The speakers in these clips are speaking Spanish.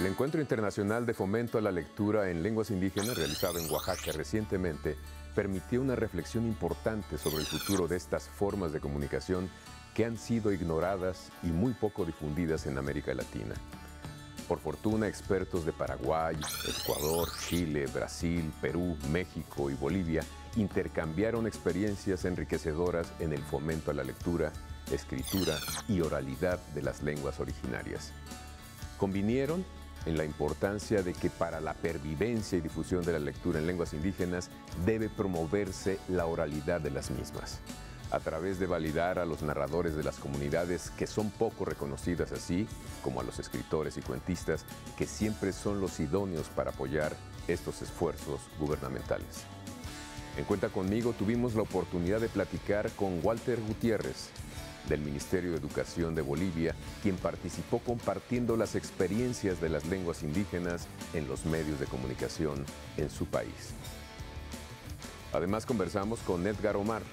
El Encuentro Internacional de Fomento a la Lectura en Lenguas Indígenas, realizado en Oaxaca recientemente, permitió una reflexión importante sobre el futuro de estas formas de comunicación que han sido ignoradas y muy poco difundidas en América Latina. Por fortuna, expertos de Paraguay, Ecuador, Chile, Brasil, Perú, México y Bolivia intercambiaron experiencias enriquecedoras en el fomento a la lectura, escritura y oralidad de las lenguas originarias. Convinieron en la importancia de que para la pervivencia y difusión de la lectura en lenguas indígenas debe promoverse la oralidad de las mismas, a través de validar a los narradores de las comunidades que son poco reconocidas, así como a los escritores y cuentistas que siempre son los idóneos para apoyar estos esfuerzos gubernamentales. En Cuenta Conmigo tuvimos la oportunidad de platicar con Walter Gutiérrez, del Ministerio de Educación de Bolivia, quien participó compartiendo las experiencias de las lenguas indígenas en los medios de comunicación en su país. Además, conversamos con Edgar Omar,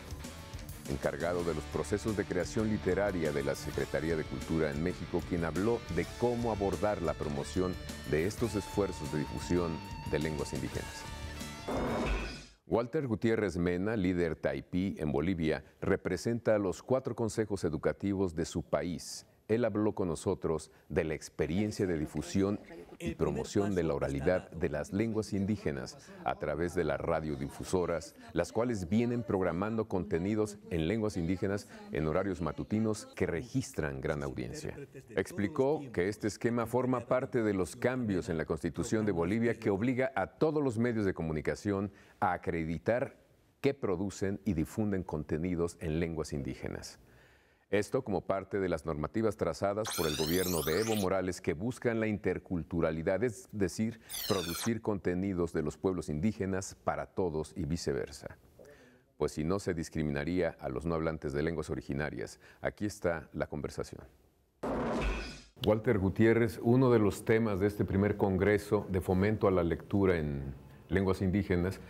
encargado de los procesos de creación literaria de la Secretaría de Cultura en México, quien habló de cómo abordar la promoción de estos esfuerzos de difusión de lenguas indígenas. Walter Gutiérrez Mena, líder taipí en Bolivia, representa a los 4 consejos educativos de su país. Él habló con nosotros de la experiencia de difusión y promoción de la oralidad de las lenguas indígenas a través de las radiodifusoras, las cuales vienen programando contenidos en lenguas indígenas en horarios matutinos que registran gran audiencia. Explicó que este esquema forma parte de los cambios en la Constitución de Bolivia que obliga a todos los medios de comunicación a acreditar que producen y difunden contenidos en lenguas indígenas. Esto como parte de las normativas trazadas por el gobierno de Evo Morales que buscan la interculturalidad, es decir, producir contenidos de los pueblos indígenas para todos y viceversa. Pues si no se discriminaría a los no hablantes de lenguas originarias, aquí está la conversación. Walter Gutiérrez, uno de los temas de este primer Congreso de Fomento a la Lectura en Lenguas Indígenas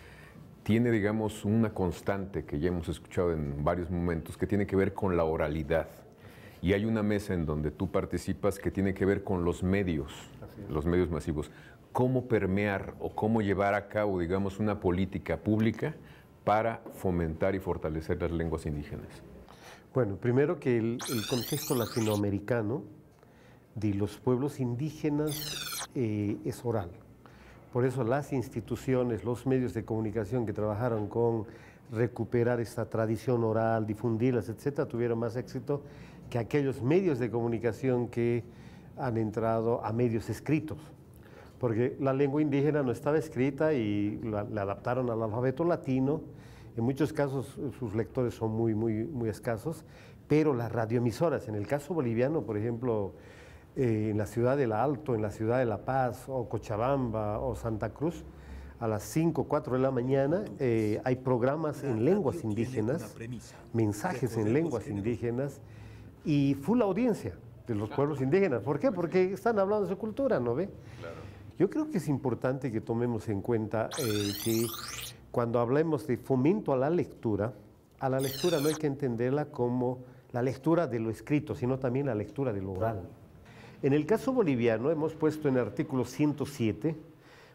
tiene, digamos, una constante que ya hemos escuchado en varios momentos, que tiene que ver con la oralidad. Y hay una mesa en donde tú participas que tiene que ver con los medios masivos. ¿Cómo permear o cómo llevar a cabo, digamos, una política pública para fomentar y fortalecer las lenguas indígenas? Bueno, primero que el contexto latinoamericano de los pueblos indígenas es oral. Por eso las instituciones, los medios de comunicación que trabajaron con recuperar esta tradición oral, difundirlas, etcétera, tuvieron más éxito que aquellos medios de comunicación que han entrado a medios escritos. Porque la lengua indígena no estaba escrita y la adaptaron al alfabeto latino. En muchos casos sus lectores son muy escasos, pero las radioemisoras, en el caso boliviano, por ejemplo, en la ciudad del Alto, en la ciudad de La Paz, o Cochabamba, o Santa Cruz, a las 5, 4 de la mañana hay programas en lenguas indígenas, mensajes en lenguas indígenas y full audiencia de los pueblos indígenas. ¿Por qué? Porque están hablando de su cultura, ¿no ve? Claro. Yo creo que es importante que tomemos en cuenta que cuando hablemos de fomento a la lectura no hay que entenderla como la lectura de lo escrito, sino también la lectura de lo oral. En el caso boliviano hemos puesto en el artículo 107,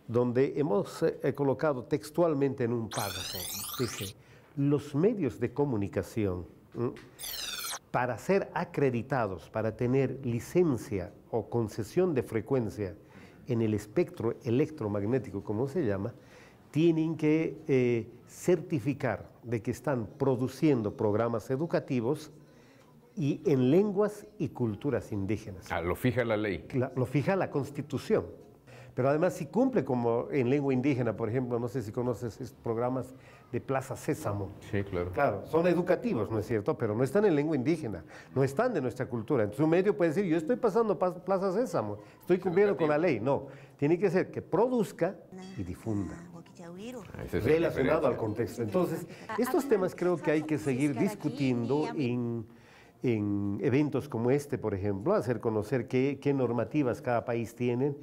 donde hemos colocado textualmente en un párrafo, dice, los medios de comunicación, para ser acreditados, para tener licencia o concesión de frecuencia en el espectro electromagnético, como se llama, tienen que certificar de que están produciendo programas educativos y en lenguas y culturas indígenas. Lo fija la ley. Lo fija la Constitución. Pero además si cumple como en lengua indígena, por ejemplo, no sé si conoces estos programas de Plaza Sésamo. Sí, claro. Claro, son educativos, ¿no es cierto? Pero no están en lengua indígena, no están de nuestra cultura. Entonces un medio puede decir, yo estoy pasando Plaza Sésamo, estoy cumpliendo con la ley. No, tiene que ser que produzca y difunda. Relacionado al contexto. Entonces, estos temas creo que hay que seguir discutiendo en eventos como este, por ejemplo, hacer conocer qué normativas cada país tiene.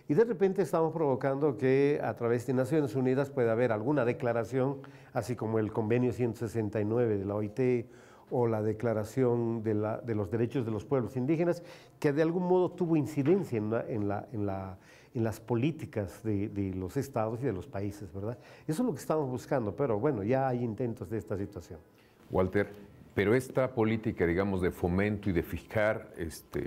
Y de repente estamos provocando que a través de Naciones Unidas pueda haber alguna declaración, así como el convenio 169 de la OIT o la Declaración de los Derechos de los Pueblos Indígenas, que de algún modo tuvo incidencia en las políticas de los estados y de los países, ¿verdad? Eso es lo que estamos buscando, pero bueno, ya hay intentos de esta situación. Walter, pero esta política, digamos, de fomento y de fijar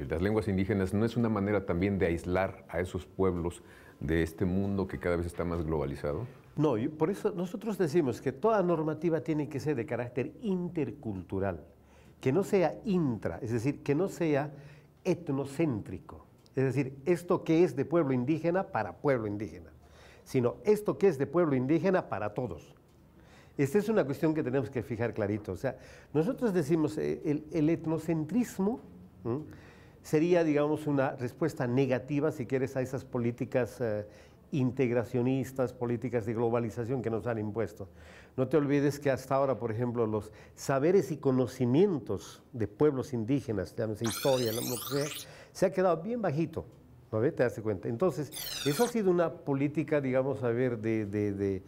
las lenguas indígenas, ¿no es una manera también de aislar a esos pueblos de este mundo que cada vez está más globalizado? No, por eso nosotros decimos que toda normativa tiene que ser de carácter intercultural, que no sea intra, es decir, que no sea etnocéntrico, es decir, esto que es de pueblo indígena para pueblo indígena, sino esto que es de pueblo indígena para todos. Esta es una cuestión que tenemos que fijar clarito. O sea, nosotros decimos el etnocentrismo sería, digamos, una respuesta negativa, si quieres, a esas políticas integracionistas, políticas de globalización que nos han impuesto. No te olvides que hasta ahora, por ejemplo, los saberes y conocimientos de pueblos indígenas, llámese historia, lo que sea, se ha quedado bien bajito, ¿no ves? ¿Te das cuenta? Entonces, eso ha sido una política, digamos, a ver, de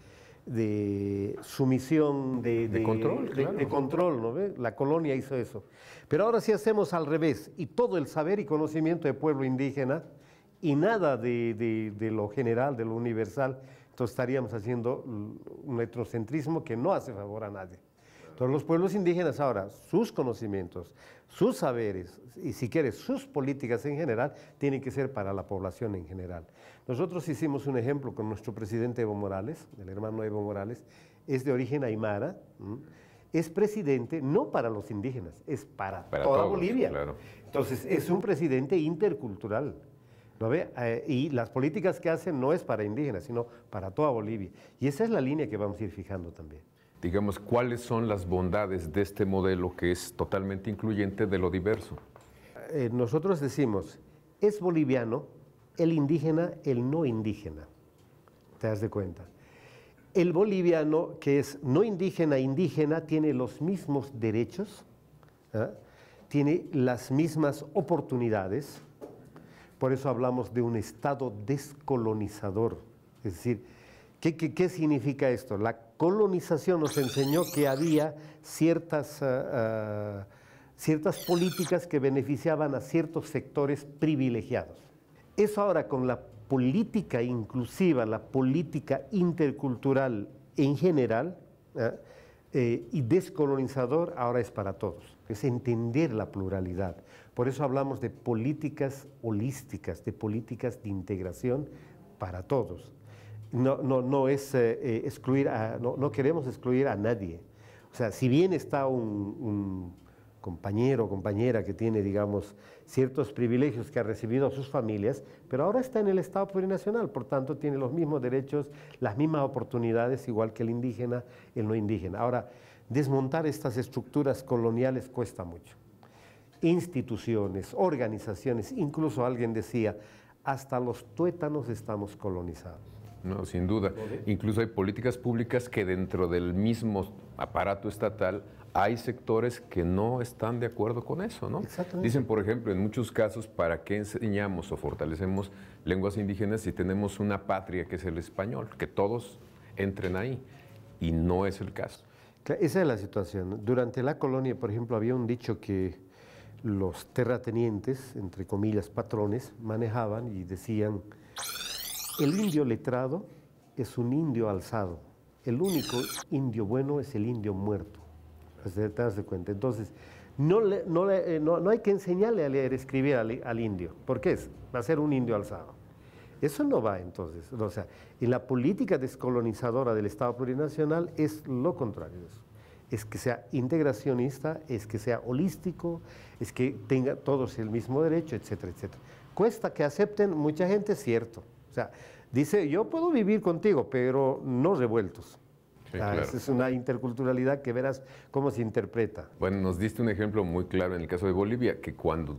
sumisión, de control, claro. De control, ¿no ves? La colonia hizo eso. Pero ahora sí hacemos al revés, y todo el saber y conocimiento de pueblo indígena, y nada de lo general, de lo universal, entonces estaríamos haciendo un etnocentrismo que no hace favor a nadie. Entonces los pueblos indígenas ahora, sus conocimientos, sus saberes y si quieres sus políticas en general, tienen que ser para la población en general. Nosotros hicimos un ejemplo con nuestro presidente Evo Morales, el hermano Evo Morales, es de origen aymara, es presidente no para los indígenas, es para toda todos, Bolivia. Claro. Entonces es un presidente intercultural. ¿No ve? Y las políticas que hacen no es para indígenas, sino para toda Bolivia. Y esa es la línea que vamos a ir fijando también. Digamos, ¿cuáles son las bondades de este modelo que es totalmente incluyente de lo diverso? Nosotros decimos, es boliviano el indígena, el no indígena. ¿Te das de cuenta? El boliviano que es no indígena, indígena, tiene los mismos derechos, tiene las mismas oportunidades. Por eso hablamos de un Estado descolonizador. Es decir, ¿qué significa esto? La colonización nos enseñó que había ciertas políticas que beneficiaban a ciertos sectores privilegiados. Eso ahora con la política inclusiva, la política intercultural en general, y descolonizador ahora es para todos. Es entender la pluralidad. Por eso hablamos de políticas holísticas, de políticas de integración para todos. No es excluir, no queremos excluir a nadie. O sea, si bien está un compañero o compañera que tiene, digamos, ciertos privilegios que ha recibido a sus familias, pero ahora está en el Estado plurinacional, por tanto tiene los mismos derechos, las mismas oportunidades, igual que el indígena, el no indígena. Ahora, desmontar estas estructuras coloniales cuesta mucho. Instituciones, organizaciones, incluso alguien decía, hasta los tuétanos estamos colonizados. No, sin duda. Incluso hay políticas públicas que dentro del mismo aparato estatal hay sectores que no están de acuerdo con eso, ¿no? Exactamente. Dicen, por ejemplo, en muchos casos, ¿para qué enseñamos o fortalecemos lenguas indígenas si tenemos una patria que es el español? Que todos entren ahí. Y no es el caso. Esa es la situación. Durante la colonia, por ejemplo, había un dicho que los terratenientes, entre comillas, patrones, manejaban y decían: el indio letrado es un indio alzado, el único indio bueno es el indio muerto. ¿Te das de cuenta? Entonces, no hay que enseñarle a leer, escribir al indio, porque va a ser un indio alzado. Eso no va entonces. O sea, en la política descolonizadora del Estado plurinacional es lo contrario de eso. Es que sea integracionista, es que sea holístico, es que tenga todos el mismo derecho, etcétera, etcétera. Cuesta que acepten mucha gente, es cierto. O sea, dice, yo puedo vivir contigo, pero no revueltos. Sí, claro. Esa es una interculturalidad que verás cómo se interpreta. Bueno, nos diste un ejemplo muy claro en el caso de Bolivia, que cuando,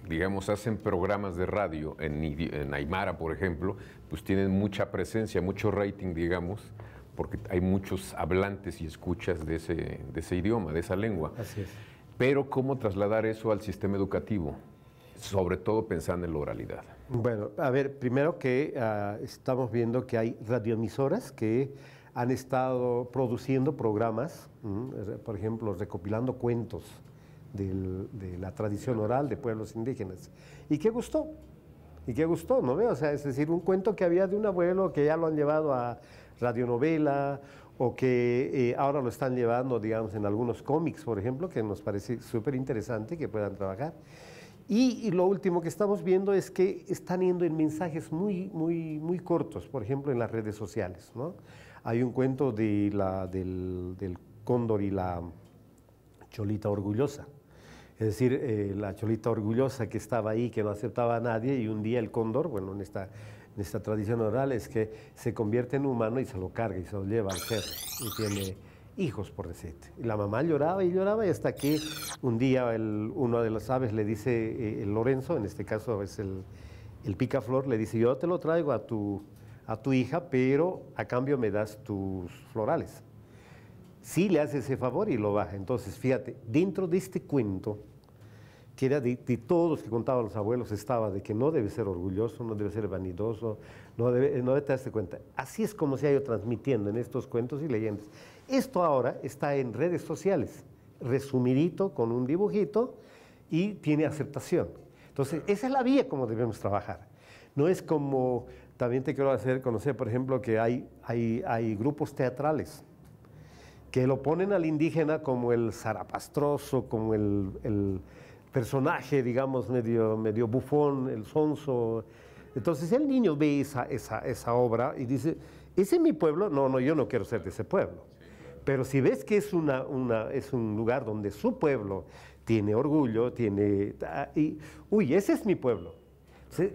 digamos, hacen programas de radio en Aymara, por ejemplo, pues tienen mucha presencia, mucho rating, digamos, porque hay muchos hablantes y escuchas de ese idioma, de esa lengua. Así es. Pero ¿cómo trasladar eso al sistema educativo? Sobre todo pensando en la oralidad. Bueno, a ver, primero que estamos viendo que hay radioemisoras que han estado produciendo programas, por ejemplo, recopilando cuentos de la tradición oral de pueblos indígenas. ¿Y qué gustó? ¿Y qué gustó? ¿No ve? O sea, es decir, un cuento que había de un abuelo que ya lo han llevado a radionovela o que ahora lo están llevando, digamos, en algunos cómics, por ejemplo, que nos parece súper interesante que puedan trabajar. Y lo último que estamos viendo es que están yendo en mensajes muy cortos, por ejemplo, en las redes sociales, ¿no? Hay un cuento del cóndor y la cholita orgullosa. Es decir, la cholita orgullosa que estaba ahí, que no aceptaba a nadie, y un día el cóndor, bueno, en esta tradición oral, es que se convierte en humano y se lo carga y se lo lleva al cerro y tiene hijos, por decirte. Y la mamá lloraba y hasta que un día uno de las aves le dice, el Lorenzo, en este caso es el picaflor, le dice, yo te lo traigo a tu hija, pero a cambio me das tus florales. Sí le hace ese favor y lo baja. Entonces, fíjate, dentro de este cuento, que era de todos los que contaban los abuelos, estaba de que no debe ser orgulloso, no debe ser vanidoso, no debe darse cuenta. Así es como se ha ido transmitiendo en estos cuentos y leyendas. Esto ahora está en redes sociales, resumidito con un dibujito y tiene aceptación. Entonces, esa es la vía como debemos trabajar. No es como, también te quiero hacer conocer, por ejemplo, que hay grupos teatrales que lo ponen al indígena como el zarapastroso, como el personaje, digamos, medio bufón, el sonso. Entonces el niño ve esa obra y dice, ¿ese es mi pueblo? No, yo no quiero ser de ese pueblo. Pero si ves que es un lugar donde su pueblo tiene orgullo, ese es mi pueblo.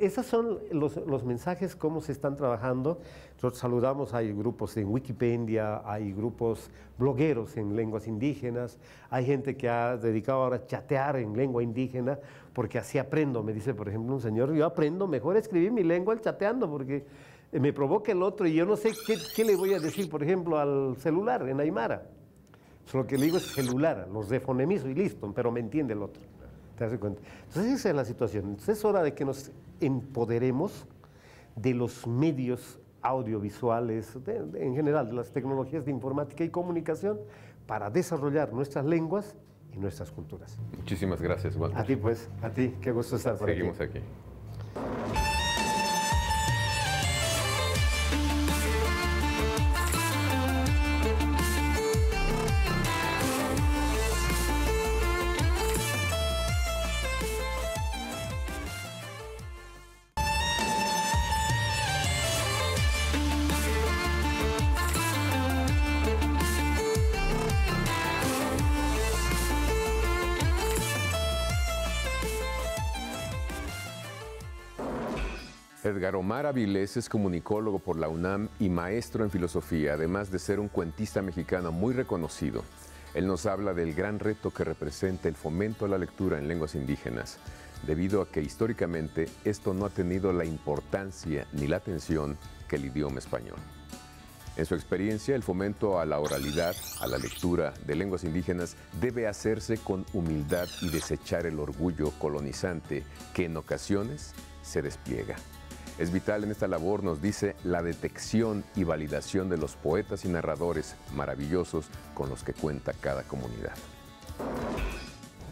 Esos son los mensajes, cómo se están trabajando. Nosotros saludamos, hay grupos en Wikipedia, hay grupos blogueros en lenguas indígenas, hay gente que ha dedicado ahora a chatear en lengua indígena, porque así aprendo. Me dice, por ejemplo, un señor, yo aprendo mejor a escribir mi lengua chateando, porque me provoca el otro y yo no sé qué le voy a decir, por ejemplo, al celular en Aymara. Lo que le digo es celular, los refonemizo y listo, pero me entiende el otro. ¿Te das cuenta? Entonces esa es la situación. Entonces es hora de que nos empoderemos de los medios audiovisuales, en general, de las tecnologías de informática y comunicación para desarrollar nuestras lenguas y nuestras culturas. Muchísimas gracias, Walter. A ti, pues, a ti, qué gusto estar por aquí. Seguimos aquí. Edgar Omar Avilés es comunicólogo por la UNAM y maestro en filosofía, además de ser un cuentista mexicano muy reconocido. Él nos habla del gran reto que representa el fomento a la lectura en lenguas indígenas, debido a que históricamente esto no ha tenido la importancia ni la atención que el idioma español. En su experiencia, el fomento a la oralidad, a la lectura de lenguas indígenas debe hacerse con humildad y desechar el orgullo colonizante que en ocasiones se despliega. Es vital en esta labor, nos dice, la detección y validación de los poetas y narradores maravillosos con los que cuenta cada comunidad.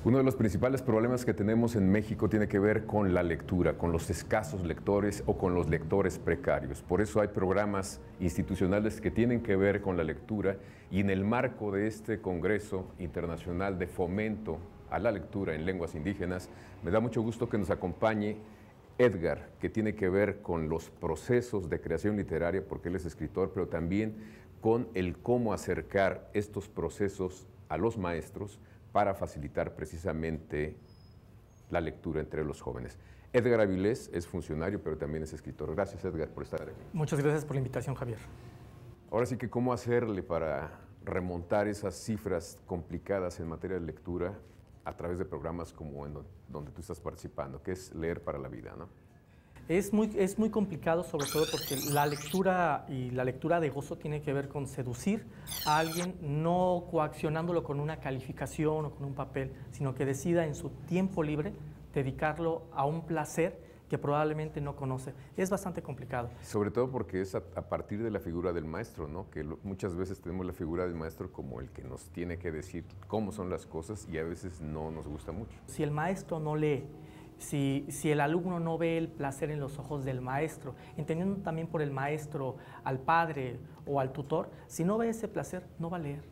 Uno de los principales problemas que tenemos en México tiene que ver con la lectura, con los escasos lectores o con los lectores precarios. Por eso hay programas institucionales que tienen que ver con la lectura y en el marco de este Congreso Internacional de Fomento a la Lectura en Lenguas Indígenas, me da mucho gusto que nos acompañe Edgar, que tiene que ver con los procesos de creación literaria, porque él es escritor, pero también con el cómo acercar estos procesos a los maestros para facilitar precisamente la lectura entre los jóvenes. Edgar Avilés es funcionario, pero también es escritor. Gracias, Edgar, por estar aquí. Muchas gracias por la invitación, Javier. Ahora sí que, ¿cómo hacerle para remontar esas cifras complicadas en materia de lectura a través de programas como en donde tú estás participando, que es Leer para la Vida, ¿no? Es muy complicado, sobre todo porque la lectura y la lectura de gozo tiene que ver con seducir a alguien, no coaccionándolo con una calificación o con un papel, sino que decida en su tiempo libre dedicarlo a un placer que probablemente no conoce. Es bastante complicado. Sobre todo porque es a partir de la figura del maestro, ¿no? Que muchas veces tenemos la figura del maestro como el que nos tiene que decir cómo son las cosas y a veces no nos gusta mucho. Si el maestro no lee, si el alumno no ve el placer en los ojos del maestro, entendiendo también por el maestro al padre o al tutor, si no ve ese placer, no va a leer.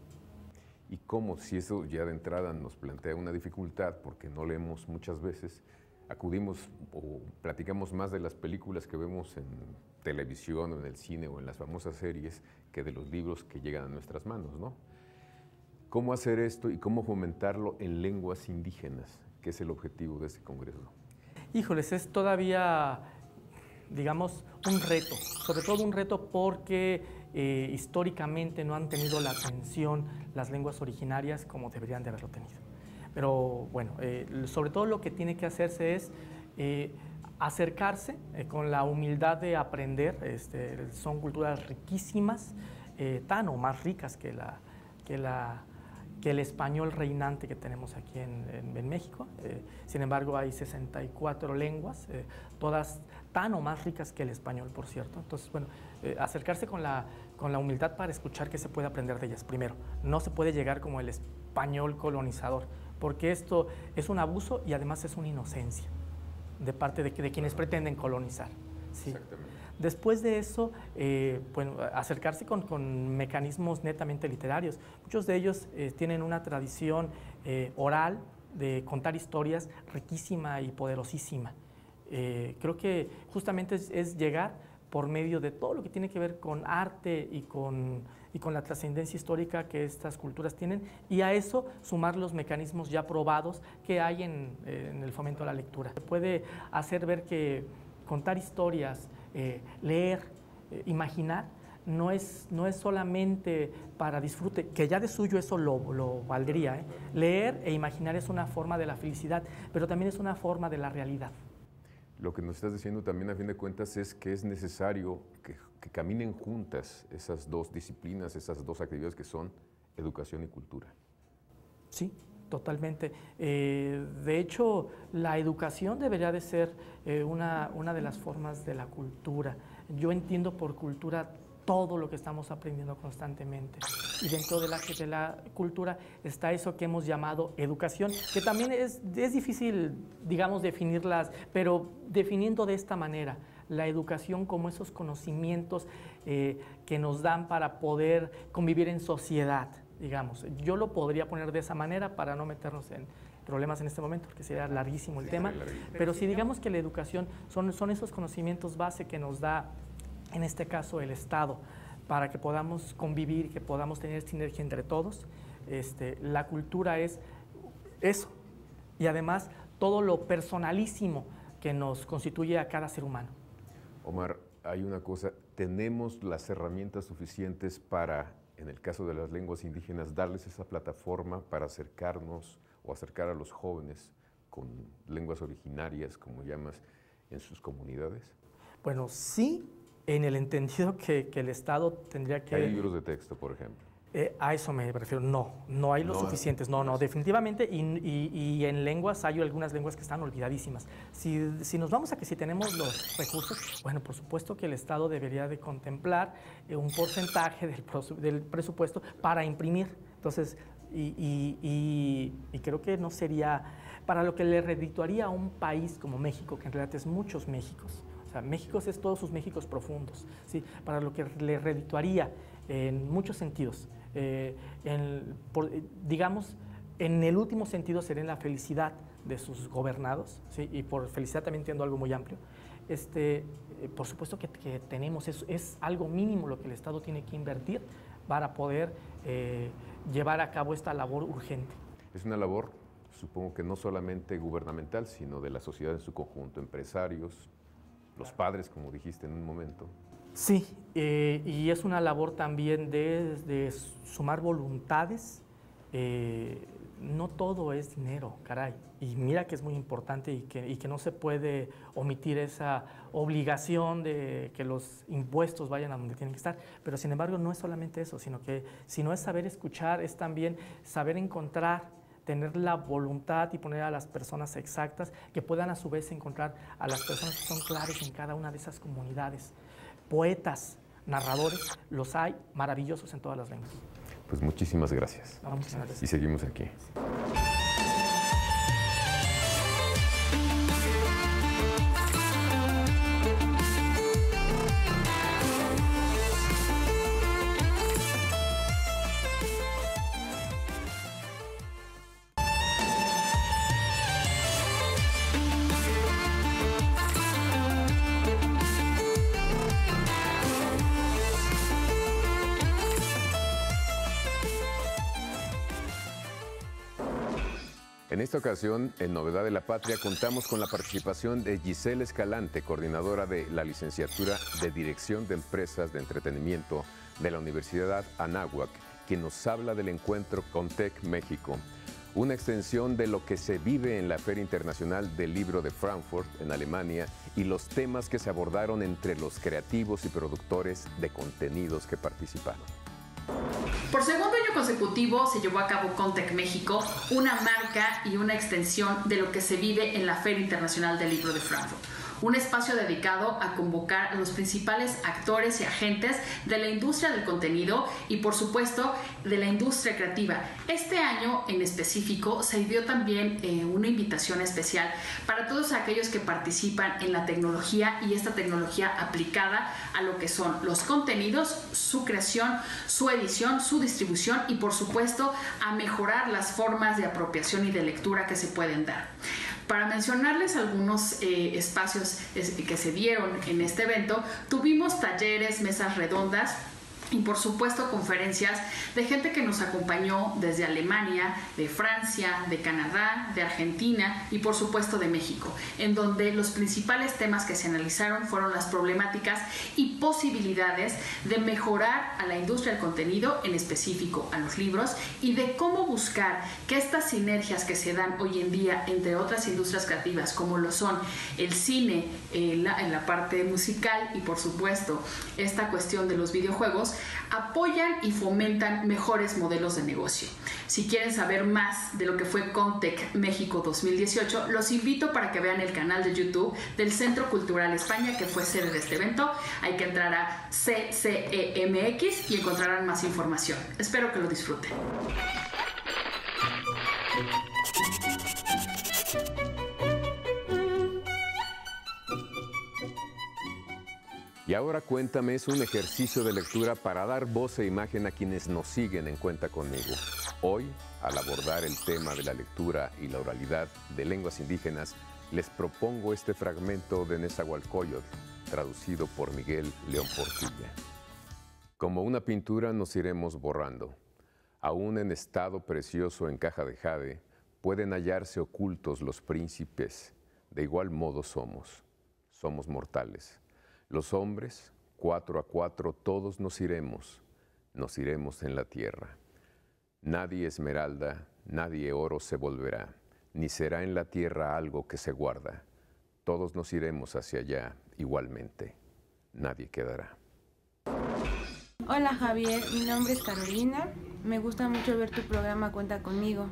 Y cómo, si eso ya de entrada nos plantea una dificultad, porque no leemos muchas veces, acudimos o platicamos más de las películas que vemos en televisión o en el cine o en las famosas series que de los libros que llegan a nuestras manos, ¿no? ¿Cómo hacer esto y cómo fomentarlo en lenguas indígenas, que es el objetivo de este congreso? Híjoles, es todavía, digamos, un reto, sobre todo un reto porque históricamente no han tenido la atención las lenguas originarias como deberían de haberlo tenido. Pero bueno, sobre todo lo que tiene que hacerse es acercarse con la humildad de aprender. Son culturas riquísimas, tan o más ricas que el español reinante que tenemos aquí en México. Sin embargo, hay 64 lenguas, todas tan o más ricas que el español, por cierto. Entonces, bueno, acercarse con la humildad para escuchar qué se puede aprender de ellas. Primero, no se puede llegar como el español colonizador, porque esto es un abuso y además es una inocencia de parte de quienes pretenden colonizar. ¿Sí? Exactamente. Después de eso, bueno, acercarse con mecanismos netamente literarios. Muchos de ellos tienen una tradición oral de contar historias riquísima y poderosísima. Creo que justamente es llegar por medio de todo lo que tiene que ver con arte y con la trascendencia histórica que estas culturas tienen, y a eso sumar los mecanismos ya probados que hay en el fomento a la lectura. Se puede hacer ver que contar historias, leer, imaginar, no es solamente para disfrute, que ya de suyo eso lo valdría. Leer e imaginar es una forma de la felicidad, pero también es una forma de la realidad. Lo que nos estás diciendo también, a fin de cuentas, es que es necesario que caminen juntas esas dos disciplinas, esas dos actividades que son educación y cultura. Sí, totalmente. De hecho, la educación debería de ser una de las formas de la cultura. Yo entiendo por cultura todo lo que estamos aprendiendo constantemente. Y dentro de la cultura está eso que hemos llamado educación, que también es difícil, digamos, definirlas, pero definiendo de esta manera, la educación como esos conocimientos que nos dan para poder convivir en sociedad, digamos. Yo lo podría poner de esa manera para no meternos en problemas en este momento, porque sería larguísimo el tema, pero si digamos que la educación son esos conocimientos base que nos da, en este caso, el Estado, para que podamos convivir, que podamos tener sinergia entre todos. La cultura es eso, y además todo lo personalísimo que nos constituye a cada ser humano. Omar, hay una cosa, tenemos las herramientas suficientes para, en el caso de las lenguas indígenas, darles esa plataforma para acercarnos o acercar a los jóvenes con lenguas originarias, como llamas, en sus comunidades. Bueno, sí, en el entendido que el Estado tendría que... Hay libros de texto, por ejemplo. A eso me refiero, no hay los suficientes, no, definitivamente, y en lenguas hay algunas lenguas que están olvidadísimas. Si nos vamos a que si tenemos los recursos, bueno, por supuesto que el Estado debería de contemplar un porcentaje del presupuesto para imprimir. Entonces, y creo que no sería, para lo que le redituaría a un país como México, que en realidad es muchos Méxicos. México es todos sus Méxicos profundos, ¿sí? Para lo que le redituaría en muchos sentidos. Digamos, en el último sentido sería en la felicidad de sus gobernados, ¿sí? Y por felicidad también entiendo algo muy amplio. Por supuesto que tenemos, es algo mínimo lo que el Estado tiene que invertir para poder llevar a cabo esta labor urgente. Es una labor, supongo que no solamente gubernamental, sino de la sociedad en su conjunto, empresarios, los padres, como dijiste en un momento. Sí, y es una labor también de sumar voluntades. No todo es dinero, caray. Y mira que es muy importante y que no se puede omitir esa obligación de que los impuestos vayan a donde tienen que estar. Pero sin embargo no es solamente eso, sino es saber escuchar, es también saber encontrar tener la voluntad y poner a las personas exactas que puedan a su vez encontrar a las personas que son claves en cada una de esas comunidades. Poetas, narradores, los hay maravillosos en todas las lenguas. Pues muchísimas gracias. No, muchísimas gracias. Y seguimos aquí. En esta ocasión, en Novedad de la Patria, contamos con la participación de Giselle Escalante, coordinadora de la licenciatura de Dirección de Empresas de Entretenimiento de la Universidad Anáhuac, quien nos habla del encuentro Contec México, una extensión de lo que se vive en la Feria Internacional del Libro de Frankfurt, en Alemania, y los temas que se abordaron entre los creativos y productores de contenidos que participaron. Por segundo año consecutivo se llevó a cabo Contec México, una marca y una extensión de lo que se vive en la Feria Internacional del Libro de Frankfurt. Un espacio dedicado a convocar a los principales actores y agentes de la industria del contenido y, por supuesto, de la industria creativa. Este año en específico se dio también una invitación especial para todos aquellos que participan en la tecnología y esta tecnología aplicada a lo que son los contenidos, su creación, su edición, su distribución y, por supuesto, a mejorar las formas de apropiación y de lectura que se pueden dar. Para mencionarles algunos espacios que se dieron en este evento, tuvimos talleres, mesas redondas y por supuesto conferencias de gente que nos acompañó desde Alemania, de Francia, de Canadá, de Argentina y por supuesto de México, en donde los principales temas que se analizaron fueron las problemáticas y posibilidades de mejorar a la industria del contenido, en específico a los libros, y de cómo buscar que estas sinergias que se dan hoy en día entre otras industrias creativas como lo son el cine, en la parte musical y por supuesto esta cuestión de los videojuegos, apoyan y fomentan mejores modelos de negocio. Si quieren saber más de lo que fue Contec México 2018, los invito para que vean el canal de YouTube del Centro Cultural España, que fue sede de este evento. Hay que entrar a CCEMX y encontrarán más información. Espero que lo disfruten. Y ahora Cuéntame es un ejercicio de lectura para dar voz e imagen a quienes nos siguen en Cuenta Conmigo. Hoy, al abordar el tema de la lectura y la oralidad de lenguas indígenas, les propongo este fragmento de Nezahualcóyotl, traducido por Miguel León Portilla. Como una pintura nos iremos borrando. Aún en estado precioso en caja de jade, pueden hallarse ocultos los príncipes. De igual modo somos mortales. Los hombres, 4 a 4, todos nos iremos en la tierra. Nadie esmeralda, nadie oro se volverá, ni será en la tierra algo que se guarda. Todos nos iremos hacia allá igualmente, nadie quedará. Hola Javier, mi nombre es Carolina. Me gusta mucho ver tu programa Cuenta Conmigo.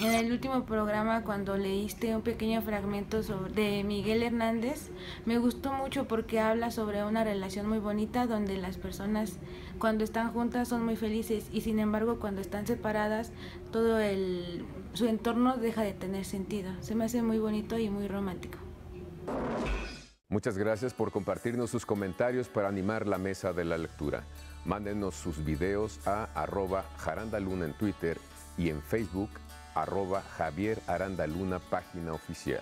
En el último programa, cuando leíste un pequeño fragmento de Miguel Hernández, me gustó mucho porque habla sobre una relación muy bonita donde las personas cuando están juntas son muy felices y sin embargo cuando están separadas todo su entorno deja de tener sentido. Se me hace muy bonito y muy romántico. Muchas gracias por compartirnos sus comentarios para animar la mesa de la lectura. Mándenos sus videos a @jarandaluna en Twitter y en Facebook @JavierArandaluna, página oficial.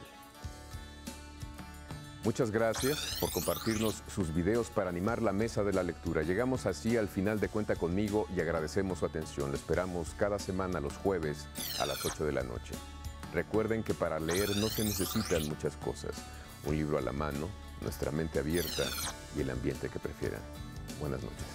Muchas gracias por compartirnos sus videos para animar la mesa de la lectura. Llegamos así al final de Cuenta Conmigo y agradecemos su atención. Lo esperamos cada semana los jueves a las 8 de la noche. Recuerden que para leer no se necesitan muchas cosas. Un libro a la mano, nuestra mente abierta y el ambiente que prefieran. Buenas noches.